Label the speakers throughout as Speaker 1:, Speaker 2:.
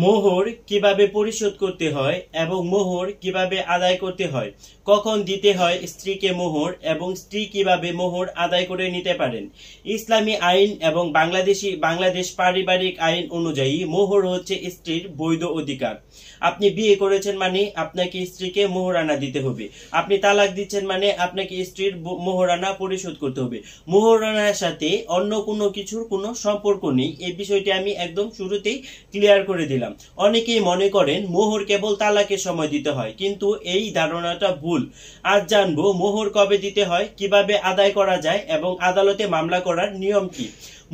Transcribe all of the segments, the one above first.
Speaker 1: মোহর কিভাবে পরিশোধ করতে হয় এবং মোহর কিভাবে আদায় করতে হয়, কখন দিতে হয় স্ত্রীকে মোহর এবং স্ত্রী কিভাবে মোহর আদায় করে নিতে পারেন। ইসলামী আইন এবং বাংলাদেশ পারিবারিক আইন অনুযায়ী মোহর হচ্ছে স্ত্রীর বৈধ অধিকার। আপনি বিয়ে করেছেন মানে আপনাকে স্ত্রীকে মোহরানা দিতে হবে। আপনি তালাক দিচ্ছেন মানে আপনাকে স্ত্রীর মোহরানা পরিশোধ করতে হবে। মোহরানার সাথে অন্য কোনো কিছুর কোনো সম্পর্ক নেই। এই বিষয়টি আমি একদম শুরুতেই ক্লিয়ার করে দিলাম। অনেকেই মনে করেন মোহর কেবল তালাকের সময় দিতে হয়, কিন্তু এই ধারণাটা ভুল। আজ জানবো মোহর কবে দিতে হয়, কিভাবে আদায় করা যায় এবং আদালতে মামলা করার নিয়ম কি।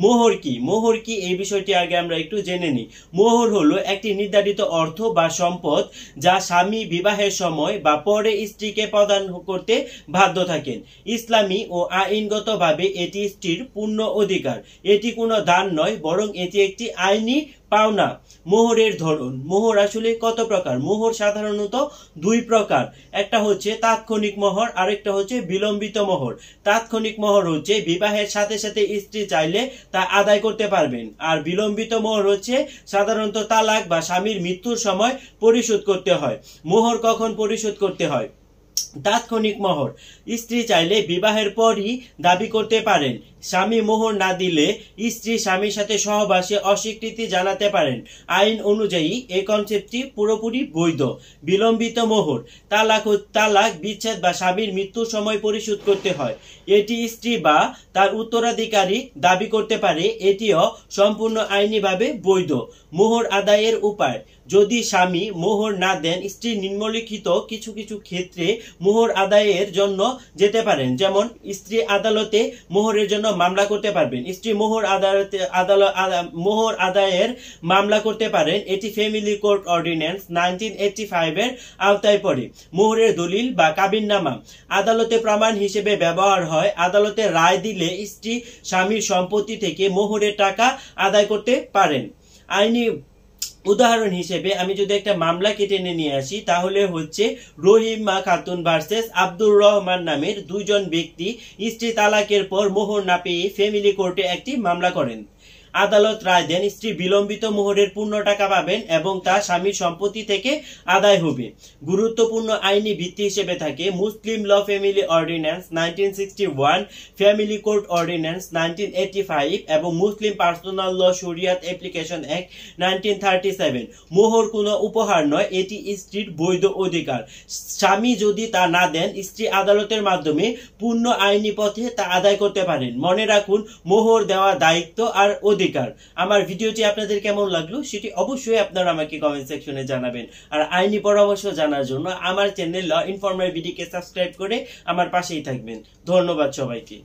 Speaker 1: মোহর কি এই বিষয়টি আগে আমরা একটু জেনে নিই। মোহর হলো একটি নির্ধারিত অর্থ বা সম্পদ যা স্বামী বিবাহের সময় বা পরে স্ত্রীকে প্রদান করতে বাধ্য থাকেন। ইসলামী ও আইনগতভাবে এটি স্ত্রীর পূর্ণ অধিকার। এটি কোনো দান নয়, বরং এটি একটি আইনি পাওনা। মোহরের ধরন। মোহর আসলে কত প্রকার? মোহর সাধারণত দুই প্রকার। একটা হচ্ছে তাৎক্ষণিক মোহর, আরেকটা হচ্ছে বিলম্বিত মোহর। তাৎক্ষণিক মোহর হচ্ছে বিবাহের সাথে সাথে স্ত্রী চাইলে তা আদায় করতে পারবেন, আর বিলম্বিত মোহর হচ্ছে সাধারণত তালাক বা স্বামীর মৃত্যুর সময় পরিশোধ করতে হয়। মোহর কখন পরিশোধ করতে হয়? তাৎক্ষণিক মোহর স্ত্রী চাইলে বিবাহের পরই দাবি করতে পারেন। স্বামী মোহর না দিলে স্ত্রী স্বামীর সাথে সহবাসে অস্বীকৃতি জানাতে পারেন। আইন অনুযায়ী এই কনসেপ্টটি পুরোপুরি বৈধ। বিলম্বিত মোহর তালাক, বিচ্ছেদ বা স্বামীর মৃত্যুর সময় পরিশোধ করতে হয়। এটি স্ত্রী বা তার উত্তরাধিকারী দাবি করতে পারে। এটিও সম্পূর্ণ আইনিভাবে বৈধ। মোহর আদায়ের উপায়। যদি স্বামী মোহর না দেন, স্ত্রী নিম্নলিখিত কিছু কিছু ক্ষেত্রে মোহর আদায়ের জন্য যেতে পারেন। যেমন স্ত্রী আদালতে মোহরের জন্য মামলা করতে পারবেন। স্ত্রী মোহর আদায়ের মামলা করতে পারেন। এটি ফ্যামিলি কোর্ট অর্ডিন্যান্স 1985 এর আওতায় পড়ে। মোহরের দলিল বা কাবিননামা আদালতে প্রমাণ হিসেবে ব্যবহার হয়। আদালতে রায় দিলে স্ত্রী স্বামীর সম্পত্তি থেকে মোহরের টাকা আদায় করতে পারেন। আইনি উদাহরণ হিসেবে আমি যদি একটা মামলা কেটে নিয়ে আসি, তাহলে হচ্ছে রহিমা খাতুন ভার্সেস আব্দুর রহমান নামের দুইজন ব্যক্তি স্ত্রী তালাকের পর মোহর না পেয়ে ফ্যামিলি কোর্টে একটি মামলা করেন। আদালত রায় দেন স্ত্রী বিলম্বিত মোহরের পূর্ণ টাকা পাবেন এবং তা স্বামীর সম্পত্তি থেকে আদায় হবে। গুরুত্বপূর্ণ আইনি ভিত্তি হিসেবে থাকে Muslim law family ordinance 1961, family court ordinance 1985 এবং মুসলিম পার্সোনাল ল শরিয়াত অ্যাপ্লিকেশন অ্যাক্ট 1937। মোহর কোনো উপহার নয়, এটি স্ত্রীর বৈধ অধিকার। স্বামী যদি তা না দেন, স্ত্রী আদালতের মাধ্যমে পূর্ণ আইনি পথে তা আদায় করতে পারেন। মনে রাখুন, মোহর দেওয়া দায়িত্ব আর অধিকার। আমার ভিডিওটি আপনাদের কেমন লাগলো সেটি অবশ্যই আপনারা আমাকে কমেন্ট সেকশনে জানাবেন। আর আইনি পরামর্শ জানার জন্য আমার চ্যানেল ল ইনফরমাল বিডিকে সাবস্ক্রাইব করে আমার পাশেই থাকবেন। ধন্যবাদ সবাইকে।